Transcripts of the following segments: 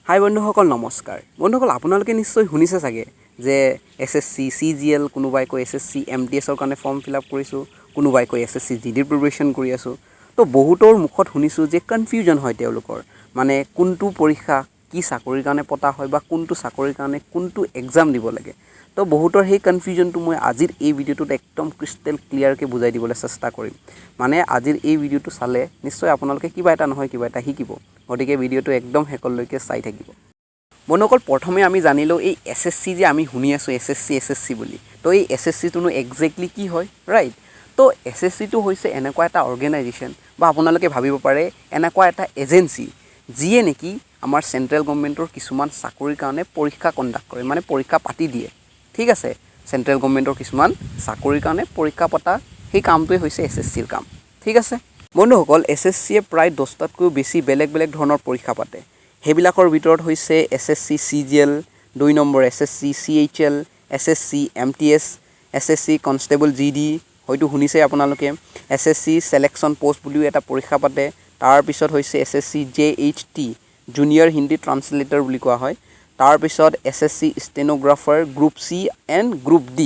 হাই বন্ধুসকল নমস্কাৰ বন্ধুসকল আপোনালোকে নিশ্চয় শুনিছে চাগে যে SSC CGL কোনোবাই কৈ SSC MTS ৰ কাৰণে ফৰ্ম ফিল আপ কৰিছো কোনোবাই কৈ SSC GD প্ৰিপাৰেচন কৰি আছো তো বহুতৰ মুখত শুনিছো যে কনফিউজন হয় তেওঁলোকৰ মানে কোনটো পৰীক্ষা কি চাকৰিৰ কাৰণে পতা হয় বা কোনটো চাকৰিৰ কাৰণে কোনটো এক্সাম দিব লাগে তো বহুতৰ সেই কনফিউজনটো মই আজিৰ এই ভিডিওটোত একদম ক্ৰিষ্টেল ক্লিয়াৰকে বুজাই দিবলৈ চেষ্টা কৰিম মানে আজিৰ এই ভিডিওটো চালে নিশ্চয় আপোনালোকে কিবা এটা নহয় কিবা এটা শিকিব গতিকে ভিডিওটো একদম হেকলৈকে চাই থাকিব বন্ধুসকল প্ৰথমে আমি জানিলো এই SSC যে আমি শুনি আছো SSC বুলি তো এই SSC টোনো এক্স্যাক্টলি কি হয় ৰাইট তো SSC টো হৈছে এনেকুৱা এটা অৰ্গেনাইজেশ্যন বা আপোনালোকে ভাবিব পাৰে এনেকুৱা এটা এজেন্সি যিয়ে নেকি আমাৰ সেন্ট্ৰেল গভৰ্নমেন্টৰ কিছুমান চাকৰিৰ কাৰণে পৰীক্ষা কণ্ডাক্ট কৰে মানে পৰীক্ষা পাতি দিয়ে ঠিক আছে সেন্ট্ৰেল গভৰ্নমেন্টৰ কিছুমান চাকৰিৰ কাৰণে পৰীক্ষা পতা সেই কামটোই হৈছে SSC ৰ কাম ঠিক আছে বন্ধুসকল SSC এ প্ৰায় 10টাতকৈ বেছি বেলেগ বেলেগ ধৰণৰ পৰীক্ষা পাতে হেবিলাকৰ ভিতৰত হৈছে SSC CGL 2 number SSC CHL SSC MTS SSC constable GD হয়তো শুনিছে আপোনালোকে SSC সিলেকশন পোষ্ট বুলিও এটা পৰীক্ষা পাতে তাৰ পিছত হৈছে SSC JHT junior Hindi translator বুলি কোৱা হয় তাৰ পিছত SSC stenographer group C and group D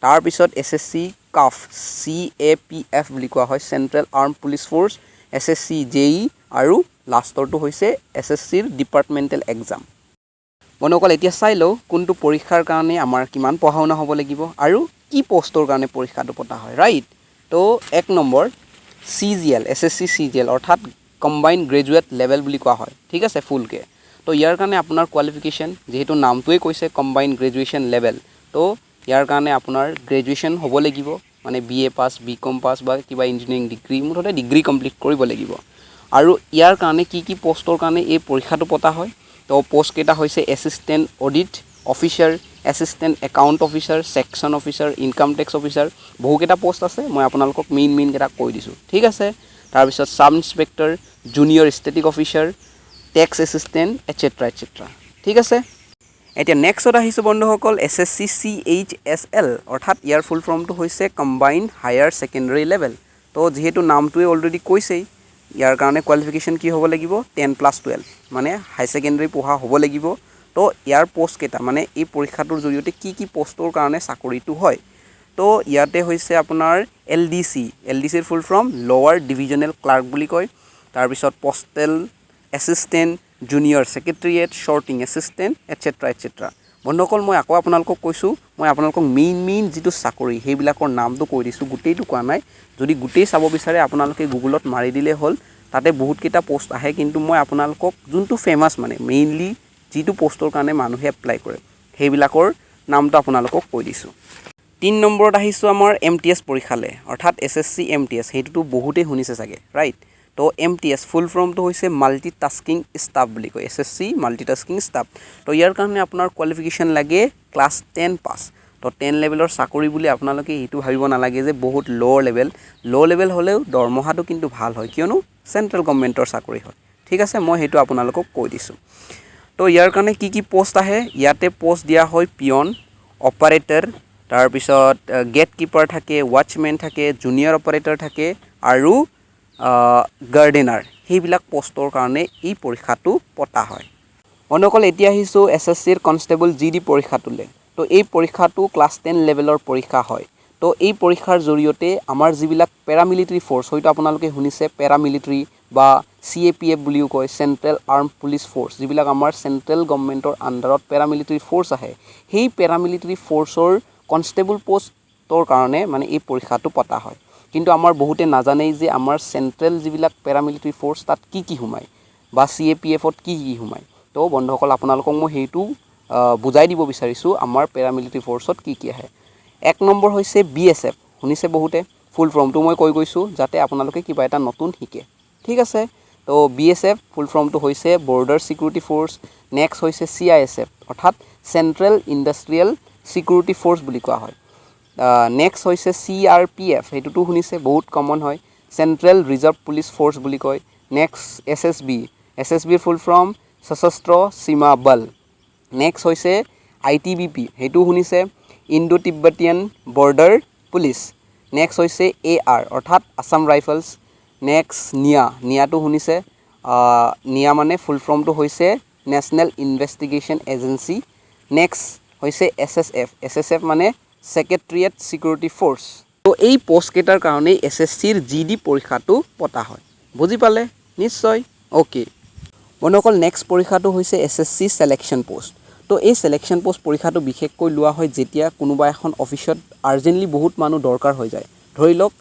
তাৰ পিছত SSC CAF CAPF বুলি কোৱা হয় central arm police force SSC JE আৰু লাষ্টৰটো হৈছে SSC ৰ ডিপাৰ্টমেন্টেল এক্সাম বন্ধুসকল এতিয়া চাই লও কোনটো পৰীক্ষাৰ কাৰণে আমাৰ কিমান পঢ়াওনা হ'ব লাগিব আৰু কি পোষ্টৰ কাৰণে পৰীক্ষাটো পতা হয় ৰাইট তো এক নম্বৰ CGL SSC CGL অৰ্থাৎ কম্বাইন্ড গ্ৰেজুৱেট লেভেল বুলি কোৱা হয় ঠিক আছে ফুলকে তো ইয়াৰ কাৰণে আপোনাৰ কোৱালিফিকেশন যেহেতু নামটোৱে কৈছে কম্বাইন্ড গ্ৰেজুৱেচন লেভেল তো ইয়াৰ কাৰণে আপোনাৰ গ্ৰেজুৱেচন হ'ব লাগিব মানে BA পাস BCom পাস বা কিবা ইঞ্জিনিয়াৰিং ডিগ্ৰী মুঠতে ডিগ্ৰী কমপ্লিট কৰিব লাগিব আৰু ইয়াৰ কাৰণে কি পোষ্টৰ কাৰণে এই পৰীক্ষাটো পতা হয় তো পোষ্ট কেটা হৈছে assistant audit officer assistant account officer section officer income tax officer বহুকেটা পোষ্ট আছে মই আপোনালোকক মেইন কেটা কৈ দিছো ঠিক আছে তাৰ পিছত sub inspector junior static officer tax assistant etcetera ঠিক আছে এতিয়া নেক্সট আহিছো বন্ধুসকল SSC CHSL অৰ্থাৎ ইয়াৰ ফুল ফৰ্মটো হৈছে কম্বাইন্ড হায়াৰ সেকেন্ডাৰী লেভেল তো যেহেতু নামটোৱে অলৰেডি কৈছেই ইয়াৰ কাৰণে কোৱালিফিকেশন কি হ'ব লাগিব 10+12 মানে হাই সেকেন্ডাৰী পঢ়া হ'ব লাগিব তো ইয়াৰ পোষ্ট কেটা মানে এই পৰীক্ষাটোৰ জৰিয়তে কি পোষ্টৰ কাৰণে চাকৰিটো হয় তো ইয়াতে হৈছে আপোনাৰ LDC ৰ ফুল ফৰ্ম লোৱাৰ ডিভিজনেল ক্লাৰ্ক বুলি কয় তাৰ পিছত পোষ্টেল এসিস্ট্যান্ট জুনিয়ৰ সেক্ৰেটাৰিয়েট শৰ্টিং এসিস্ট্যান্ট এটসেট্ৰা বন্ধুসকল মই আকৌ আপোনালোকক কৈছো মই আপোনালোকক মেইন যেটো চাকৰি হেবিলাকৰ নামটো কৈ দিছো গুটেইটো কোৱা নাই যদি গুটেই চাব বিচাৰে আপোনালোকে গুগলত মাৰি দিলে হল তাতে বহুত কেটা পোষ্ট আহে কিন্তু মই আপোনালোকক যোনটো ফেমাস মানে মেইনলি যেটো পোষ্টৰ কাৰণে মানুহে এপ্লাই কৰে হেবিলাকৰ নামটো আপোনালোকক কৈ দিছো 3 নম্বৰত আহিছো আমাৰ MTS পৰীক্ষালে অৰ্থাৎ SSC MTS হেতুটো বহুতে শুনিছে চাগে ৰাইট তো MTS ফুল ফৰ্মটো হৈছে মাল্টিটাস্কিং ষ্টাফ বুলি কয় SSC মাল্টিটাস্কিং ষ্টাফ তো ইয়াৰ কাৰণে আপোনাৰ কোৱালিফিকেশন লাগে ক্লাছ 10 পাস তো 10 লেভেলৰ চাকৰি বুলি আপোনালোকে এটো ভাবিব নালাগে যে বহুত লো লেভেল হলেও দৰমহাটো কিন্তু ভাল হয় কিয়নো সেন্ট্ৰেল গভৰ্নমেন্টৰ চাকৰি হয় ঠিক আছে মই হেতু আপোনালোকক কৈ দিছো তো ইয়াৰ কাৰণে কি পোষ্ট আহে ইয়াতে পোষ্ট দিয়া হয় পিয়ন অপাৰেটৰ তাৰ পিছত গেট কিপাৰ থাকে ওয়াচম্যান থাকে জুনিয়ৰ অপাৰেটৰ থাকে আৰু গাৰ্ডেনাৰ হেবিলাক পোষ্টৰ কাৰণে এই পৰীক্ষাটো পতা হয় বন্ধুসকল এতিয়া আহিছো SSC ৰ কনষ্টেবল GD পৰীক্ষাটোলে তো এই পৰীক্ষাটো ক্লাছ 10 লেভেলৰ পৰীক্ষা হয় তো এই পৰীক্ষাৰ জৰিয়তে আমাৰ যিবিলাক প্যাৰামিলিটাৰী ফোৰ্স হয়তো আপোনালোকে শুনিছে প্যাৰামিলিটাৰী বা CAPF বুলিও কয় সেন্ট্ৰেল আৰ্ম পুলিচ ফোৰ্স যিবিলাক আমাৰ সেন্ট্ৰেল গভৰ্নমেন্টৰ আন্ডাৰত প্যাৰামিলিটাৰী ফোৰ্স আহে সেই প্যাৰামিলিটাৰী ফোৰ্সৰ কনষ্টেবল পোষ্টৰ কাৰণে মানে এই পৰীক্ষাটো পতা হয় কিন্তু আমাৰ বহুতে নাজানেই যে আমাৰ সেন্ট্ৰেল যিবিলাক প্যাৰামিলিটাৰী ফোৰ্স তাত কি হুমায় বা CAPF ত কি হুমায় তো বন্ধুসকল আপোনালোকক মই হেতু বুজাই দিব বিচাৰিছো আমাৰ প্যাৰামিলিটাৰী ফোৰ্সত কি আহে এক নম্বৰ হৈছে BSF শুনিছে বহুতে ফুল ফৰ্মটো মই কৈ গৈছো যাতে আপোনালোকে কিবা এটা নতুন শিকে ঠিক আছে তো BSF ফুল ফৰ্মটো হৈছে বৰ্ডাৰ সিকিউৰিটি ফোৰ্স নেক্সট হৈছে CISF অৰ্থাৎ সেন্ট্ৰেল ইন্ডাষ্ট্ৰিয়েল সিকিউৰিটি ফোৰ্স বুলি কোৱা হয় নেক্সট হৈছে CRPF হেতুটো শুনিছে বহুত কমন হয় সেন্ট্ৰেল ৰিজাৰ্ভ পুলিচ ফোৰ্স বুলি কয় নেক্সট SSB ফুল ফৰ্ম সশস্ত্ৰ সীমা বল নেক্সট হৈছে ITBP হেতু শুনিছে ইণ্ডো তিব্বতীয়ান বৰ্ডাৰ পুলিচ নেক্সট হৈছে AR অৰ্থাৎ আসাম ৰাইফলছ নেক্সট নিয়াটো শুনিছে নিয়া মানে ফুল ফৰ্মটো হৈছে নেশ্যনেল ইনভেষ্টিগেশ্যন এজেঞ্চি। নেক্সট হৈছে SSF মানে ছেক্ৰেটেৰিয়েট ছিকিউৰিটি ফ'ৰ্চ। তো এই পোষ্টকেইটাৰ কাৰণেই SSCৰ GD পৰীক্ষাটো পতা হয়। বুজি পালে? নিশ্চয়। অ'কে বন্ধুসকল, নেক্সট পৰীক্ষাটো হৈছে SSC ছিলেকশ্যন পোষ্ট। তো এই ছিলেকশ্যন পোষ্ট পৰীক্ষাটো বিশেষকৈ লোৱা হয় যেতিয়া কোনোবা এখন অফিচত আৰ্জেণ্টলি বহুত মানুহ দৰকাৰ হৈ যায়। ধৰি লওক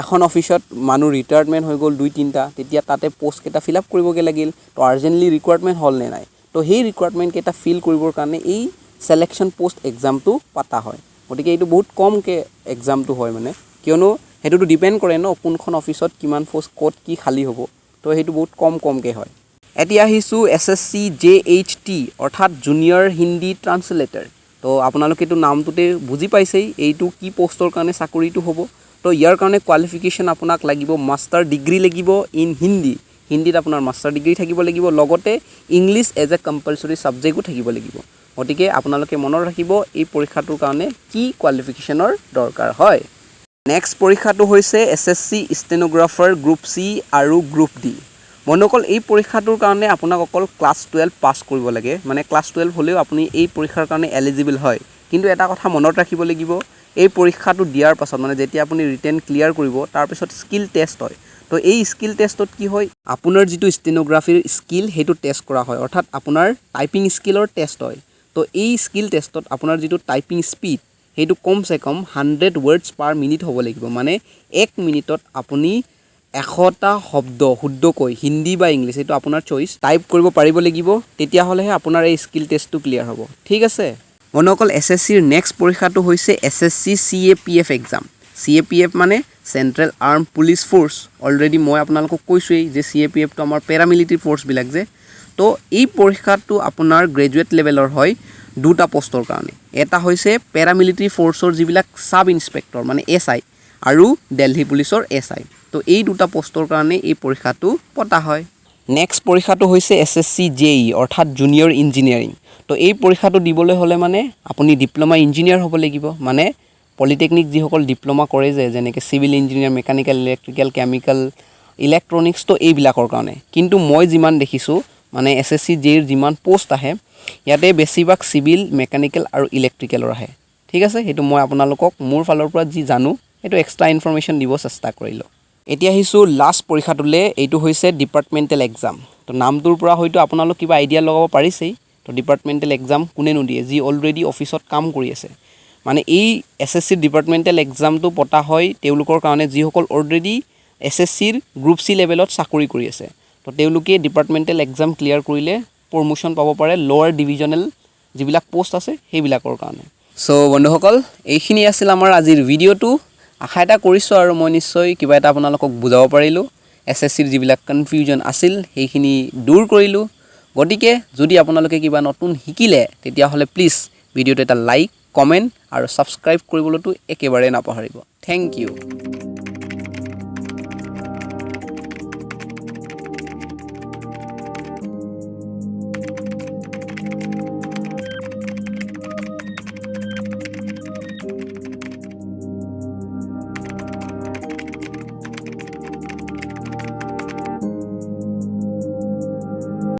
এখন অফিচত মানুহ ৰিটায়াৰমেণ্ট হৈ গ'ল 2-3টা, তেতিয়া তাতে পোষ্টকেইটা ফিল আপ কৰিবগৈ লাগিল। তো আৰ্জেণ্টলি ৰিকুৱাৰমেণ্ট হ'ল নে নাই, তো সেই ৰিকুৱাৰমেণ্টকেইটা ফিল কৰিবৰ কাৰণে এই ছিলেকশ্যন পোষ্ট এক্সামটো পতা হয়। গতিকে এইটো বহুত কমকৈ এক্সামটো হয় মানে, কিয়নো সেইটোতো ডিপেণ্ড কৰে ন কোনখন অফিচত কিমান পোষ্ট ক'ত কি খালী হ'ব। তো সেইটো বহুত কমকৈ হয়। এতিয়া আহিছোঁ SSC JHT অৰ্থাৎ জুনিয়ৰ হিন্দী ট্ৰান্সলেটাৰ। তো আপোনালোকেতো নামটোতে বুজি পাইছেই এইটো কি পোষ্টৰ কাৰণে চাকৰিটো হ'ব। তো ইয়াৰ কাৰণে কোৱালিফিকেশ্যন আপোনাক লাগিব মাষ্টাৰ ডিগ্ৰী লাগিব ইন হিন্দী। হিন্দীত আপোনাৰ মাষ্টাৰ ডিগ্ৰী থাকিব লাগিব, লগতে ইংলিছ এজ এ কম্পালচৰি ছাবজেক্টো থাকিব লাগিব। গতিকে আপোনালোকে মনত ৰাখিব এই পৰীক্ষাটোৰ কাৰণে কি কোৱালিফিকেশ্যনৰ দৰকাৰ হয়। নেক্সট পৰীক্ষাটো হৈছে SSC ষ্টেনোগ্ৰাফাৰ গ্ৰুপ C আৰু গ্ৰুপ D। বন্ধুসকল, এই পৰীক্ষাটোৰ কাৰণে আপোনাক অকল ক্লাছ 12 পাছ কৰিব লাগে। মানে ক্লাছ 12 হ'লেও আপুনি এই পৰীক্ষাৰ কাৰণে এলিজিবল হয়। কিন্তু এটা কথা মনত ৰাখিব লাগিব, এই পৰীক্ষাটো দিয়াৰ পাছত মানে যেতিয়া আপুনি ৰিটেন ক্লিয়াৰ কৰিব তাৰপিছত স্কিল টেষ্ট হয়। তো এই স্কিল টেষ্টত কি হয়, আপোনাৰ যিটো ষ্টেনোগ্ৰাফিৰ স্কিল সেইটো টেষ্ট কৰা হয়, অৰ্থাৎ আপোনাৰ টাইপিং স্কিলৰ টেষ্ট হয়। তো এই স্কিল টেষ্টত আপোনাৰ যিটো টাইপিং স্পীড সেইটো কমচে কম 100 ৱৰ্ডছ পাৰ মিনিট হ'ব লাগিব। মানে 1 মিনিটত আপুনি 100টা শব্দ শুদ্ধকৈ হিন্দী বা ইংলিছ এইটো আপোনাৰ চইচ টাইপ কৰিব পাৰিব লাগিব, তেতিয়াহ'লেহে আপোনাৰ এই স্কিল টেষ্টটো ক্লিয়াৰ হ'ব। ঠিক আছে বন্ধুসকল, SSCৰ নেক্সট পৰীক্ষাটো হৈছে SSC CAPF এক্সাম। CAPF মানে central arm police force. Already মই আপোনালোকক কৈছোঁৱেই যে CAPFটো আমাৰ পেৰামিলিটাৰী ফ'ৰ্চবিলাক যে। তো এই পৰীক্ষাটো আপোনাৰ গ্ৰেজুৱেট লেভেলৰ হয় দুটা পোষ্টৰ কাৰণে। এটা হৈছে পেৰামিলিটাৰী ফ'ৰ্চৰ যিবিলাক ছাব ইনস্পেক্টৰ মানে SI আৰু দিল্লী পুলিচৰ SI। তো এই দুটা পোষ্টৰ কাৰণে এই পৰীক্ষাটো পতা হয়। নেক্সট পৰীক্ষাটো হৈছে SSC JE অৰ্থাৎ জুনিয়ৰ ইঞ্জিনিয়াৰিং। তো এই পৰীক্ষাটো দিবলৈ হ'লে মানে আপুনি ডিপ্ল'মা ইঞ্জিনিয়াৰ হ'ব লাগিব। মানে পলিটেকনিক যিসকল ডিপ্ল'মা কৰে যেনেকৈ civil engineer, mechanical, electrical, chemical, electronics, তো এইবিলাকৰ কাৰণে। কিন্তু মই যিমান দেখিছোঁ মানে SSC JEৰ যিমান পোষ্ট আহে ইয়াতে বেছিভাগ চিভিল, মেকানিকেল আৰু ইলেক্ট্ৰিকেলৰ আহে। ঠিক আছে, সেইটো মই আপোনালোকক মোৰ ফালৰ পৰা যি জানো সেইটো এক্সট্ৰা ইনফৰমেশ্যন দিব চেষ্টা কৰিলোঁ। এতিয়া আহিছোঁ লাষ্ট পৰীক্ষাটোলৈ, এইটো হৈছে ডিপাৰ্টমেণ্টেল এক্সাম। তো নামটোৰ পৰা হয়তো আপোনালোক কিবা আইডিয়া লগাব পাৰিছেই। তো ডিপাৰ্টমেণ্টেল এক্সাম কোনেনো দিয়ে, যি অলৰেডি অফিচত কাম কৰি আছে। মানে এই SSC ডিপাৰ্টমেণ্টেল এক্সামটো পতা হয় তেওঁলোকৰ কাৰণে যিসকল অলৰেডি SSCৰ গ্ৰুপ C লেভেলত চাকৰি কৰি আছে। তো তেওঁলোকে ডিপাৰ্টমেণ্টেল এক্সাম ক্লিয়াৰ কৰিলে প্ৰমোশ্যন পাব পাৰে লোৱাৰ ডিভিজনেল যিবিলাক পোষ্ট আছে সেইবিলাকৰ কাৰণে। চ' বন্ধুসকল, এইখিনি আছিল আমাৰ আজিৰ ভিডিঅ'টো। আশা এটা কৰিছোঁ আৰু মই নিশ্চয় কিবা এটা আপোনালোকক বুজাব পাৰিলোঁ। SSCৰ যিবিলাক কনফিউজন আছিল সেইখিনি দূৰ কৰিলোঁ। গতিকে যদি আপোনালোকে কিবা নতুন শিকিলে তেতিয়াহ'লে প্লিজ ভিডিঅ'টো এটা লাইক, কমেণ্ট আৰু ছাবস্ক্ৰাইব কৰিবলৈতো একেবাৰে নাপাহৰিব। Thank U.